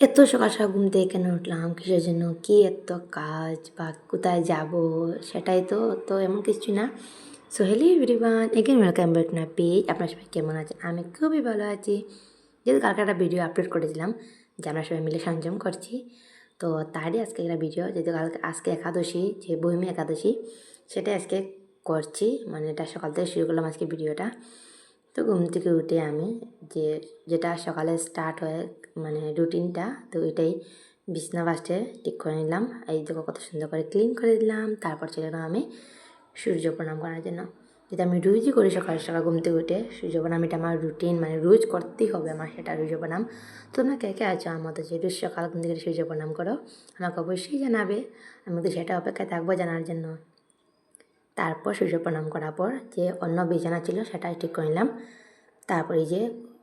এত সকাল সকাল ঘুম থেকে কেন উঠলাম, কিসের জন্য, কি এত কাজ বা কোথায় যাব, সেটাই তো এমন কিছু না। So hello everyone, again welcome back to my page. আপনার সবাই কেমন আছেন? আমি খুবই ভালো আছি। যেহেতু কালকে একটা ভিডিও আপলোড করেছিলাম যে আমরা সবাই মিলে সংযম করছি, তো তারই আজকে একটা ভিডিও, যেহেতু আজকে একাদশী, যে বহিমী একাদশী, সেটাই আজকে করছি। মানে এটা সকাল থেকে শুরু করলাম আজকে ভিডিওটা। তো ঘুম থেকে উঠে আমি যেটা সকালে স্টার্ট হয়, মানে রুটিনটা, তো এটাই বিছনা ফার্স্টে ঠিক করে নিলাম। এই দেখো কত সুন্দর করে ক্লিন করে দিলাম। তারপর চলে গেলাম আমি সূর্য প্রণাম করার জন্য, যেটা আমি রোজই করি সকাল সকাল ঘুম থেকে উঠে। সূর্য প্রণাম এটা আমার রুটিন, মানে রোজ করতেই হবে আমার সেটা সূর্য প্রণাম। তোমরা কে কে আছো আমার মতো যে রোজ সকাল ঘুম থেকে সূর্য প্রণাম করো? আমাকে অবশ্যই জানাবে, আমি তো সেটা অপেক্ষায় থাকবো জানার জন্য। তারপর সূর্য প্রণাম করার পর যে অন্য বিছানা ছিল সেটা ঠিক করে নিলাম। তারপর এই যে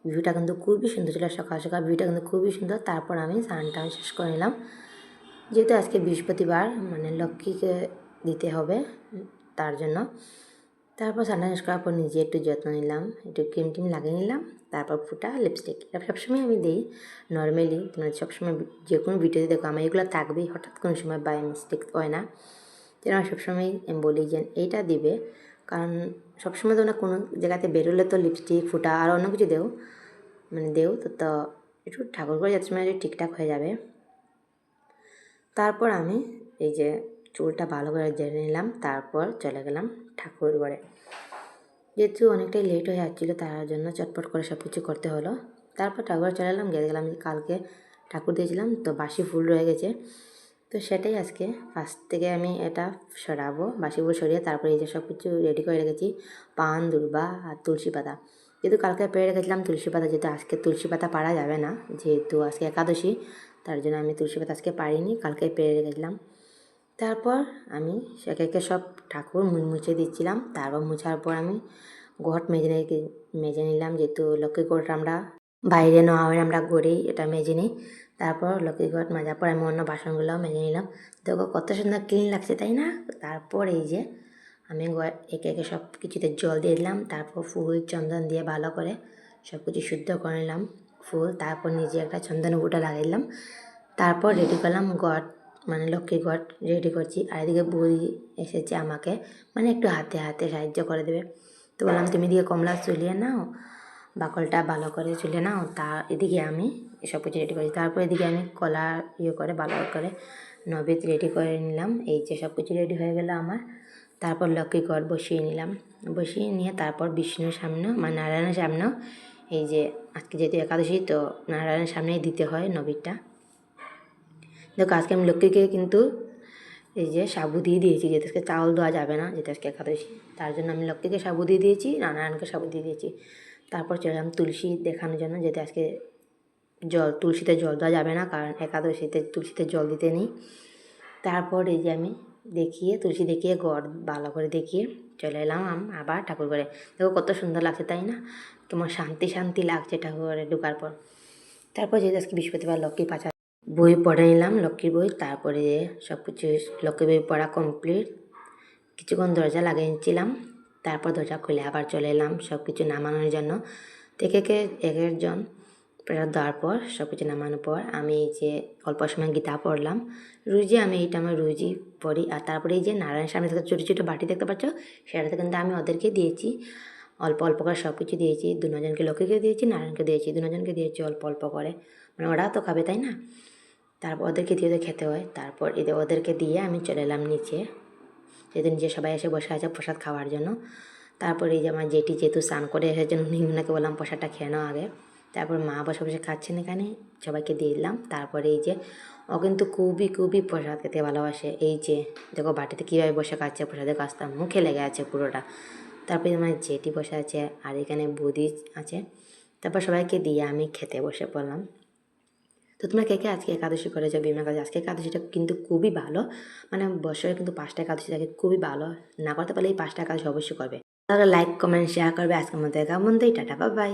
ভিউটা কিন্তু খুবই সুন্দর ছিল, সকাল সকাল ভিউটা কিন্তু খুবই সুন্দর। তারপর আমি স্নানটা শেষ করে নিলাম, যেহেতু আজকে বৃহস্পতিবার, মানে লক্ষ্মীকে দিতে হবে, তার জন্য। তারপর স্নানটা শেষ করার পর নিজে একটু যত্ন নিলাম, একটু ক্রিম টিম লাগিয়ে নিলাম। তারপর ফুটা লিপস্টিক, এটা সবসময় আমি দিই নর্মালি, মানে সবসময় যে কোনো ভিডিওতে দেখো আমার এগুলো থাকবেই, হঠাৎ কোনো সময় বাই মিস্টেক হয় না। যেন আমি সবসময় বলি যে এইটা দিবে, কারণ সবসময় তো না কোনো জায়গাতে বেরোলে তো লিপস্টিক ফুটা আর অন্য কিছু দেও, মানে তো একটু ঠাকুর করে যাতে সময় ঠিকঠাক হয়ে যাবে। তারপর আমি এই যে চুলটা ভালো করে জেনে নিলাম, তারপর চলে গেলাম ঠাকুর ঘরে। যেহেতু অনেকটাই লেট হয়ে যাচ্ছিলো, তার জন্য চটপট করে সব কিছু করতে হলো। তারপর ঠাকুর চলে এলাম, গিয়ে গেলাম কালকে ঠাকুর দিয়েছিলাম তো বাসি ফুল রয়ে গেছে, তো সেটাই আজকে ফার্স্ট থেকে আমি এটা সরাবো, বাসি ফুল সরিয়ে তারপরে এই যে সব কিছু রেডি করে রেখেছি, পান, দুর্বা আর তুলসী পাতা। যেহেতু কালকে পেরে রেখেছিলাম তুলসী পাতা, যেহেতু আজকে তুলসী পাতা পারা যাবে না, যেহেতু আজকে একাদশী, তার জন্য আমি তুলসী পাতা আজকে পারিনি, কালকে পেরে রেখেছিলাম। তারপর আমি একে একে সব ঠাকুর মুছে দিচ্ছিলাম। তারপর মুছার পর আমি ঘট মেজে নিলাম, যেহেতু লক্ষ্মী ঘট আমরা বাইরে নেওয়া হয়, আমরা গড়েই এটা মেজে নিই। তারপর লক্ষ্মী ঘট মাজার পর আমি অন্য বাসনগুলোও মেজে নিলাম। দেখো কত সুন্দর ক্লিন লাগছে, তাই না? তারপর এই যে আমি একে একে সব কিছুতে জল দিয়ে দিলাম, তারপর ফুল চন্দন দিয়ে ভালো করে সব কিছু শুদ্ধ করে নিলাম ফুল। তারপর নিজে একটা চন্দন গুঁটা লাগিয়ে দিলাম। তারপর রেডি করলাম ঘট, মানে লক্ষ্মী ঘট রেডি করছি। আর এদিকে বই এসেছে আমাকে, মানে একটু হাতে হাতে সাহায্য করে দেবে। তো বললাম তুমি এদিকে কমলা চুলিয়ে নাও, বাকলটা ভালো করে চুলে নাও। এদিকে আমি এসব কিছু রেডি করেছি। তারপর এদিকে আমি কলা করে ভালো করে নৈবেদ্য রেডি করে নিলাম। এই যে সব কিছু রেডি হয়ে গেল আমার। তারপর লক্ষ্মী ঘট বসিয়ে নিলাম, বসিয়ে নিয়ে তারপর বিষ্ণুর সামনেও, মানে নারায়ণের সামনেও, এই যে আজকে যেহেতু একাদশী, তো নারায়ণের সামনেই দিতে হয় নৈবেদ্যটা। দেখো আজকে আমি লক্ষ্মীকে কিন্তু এই যে সাবু দিয়ে দিয়েছি, যেহেতু আজকে চাউল দেওয়া যাবে না, যেহেতু আজকে একাদশী, তার জন্য আমি লক্ষ্মীকে সাবু দিয়ে দিয়েছি, নারায়ণকে সাবু দিয়ে দিয়েছি। তারপর চলে গেলাম তুলসী দেখানোর জন্য, যেহেতু আজকে তুলসীতে জল দেওয়া যাবে না, কারণ একাদশীতে তুলসীতে জল দিতে নেই। তারপর এই যে আমি তুলসী দেখিয়ে ঘর ভালো করে দেখিয়ে চলে এলাম আবার ঠাকুর ঘরে। দেখো কত সুন্দর লাগছে, তাই না? কেমন শান্তি শান্তি লাগছে ঠাকুর ঘরে ঢোকার পর। তারপর যেহেতু আজকে বৃহস্পতিবার, লক্ষ্মী পাঁচা বই পড়ে নিলাম, লক্ষ্মীর বই। তারপরে সব কিছু লক্ষ্মীর বই পড়া কমপ্লিট, কিছুক্ষণ দরজা লাগিয়ে নিচ্ছিলাম। তারপর দরজা খুলে আবার চলে এলাম সব কিছু নামানোর জন্য। থেকে এক একজন প্রেরণ দেওয়ার পর সব কিছু নামানোর পর আমি এই যে অল্প সময় গীতা পড়লাম। রোজই আমি এইটা আমার রোজই পড়ি। আর তারপরে এই যে নারায়ণ সামনে থেকে ছোটো ছোটো বাটি দেখতে পাচ্ছ, সেটাতে কিন্তু আমি ওদেরকে দিয়েছি অল্প অল্প করে সব কিছু দিয়েছি। দুজনকে লক্ষ্মীকে দিয়েছি, নারায়ণকে দিয়েছি, দুজনকে দিয়েছি অল্প অল্প করে, মানে ওরাও তো খাবে, তাই না? তারপর ওদেরকে দিয়ে খেতে হয়। তারপর ওদেরকে দিয়ে আমি চলে এলাম নিচে, যেহেতু নিচে সবাই এসে বসে আছে প্রসাদ খাওয়ার জন্য। তারপর এই যে আমার জেঠি যেহেতু স্নান করে এসের জন্য ওনাকে বললাম প্রসাদটা খেয়ে নাও আগে। তারপর মা বসে বসে খাচ্ছেন এখানে, সবাইকে দিয়ে দিলাম। তারপরে এই যে ও কিন্তু খুবই খুবই প্রসাদ খেতে ভালোবাসে। এই যে দেখো বাটিতে কীভাবে বসে খাচ্ছে, প্রসাদের কাজটা মুখে লেগে আছে পুরোটা। তারপরে আমার জেঠি বসে আছে আর এখানে বৌদি আছে। তারপর সবাইকে দিয়ে আমি খেতে বসে পড়লাম। তো তোমরা কে কে আজকে একাদশী করেছো? বিমা কাজ আজকে একাদশীটা কিন্তু খুবই ভালো, মানে বছরে কিন্তু 5টা একাদশী থাকে, খুবই ভালো। না করতে পারলে এই 5টা একাদশী অবশ্যই করবে। তাহলে লাইক কমেন্ট শেয়ার করবে। আজকের মধ্যে কেমন, টাটা, বাই বাই।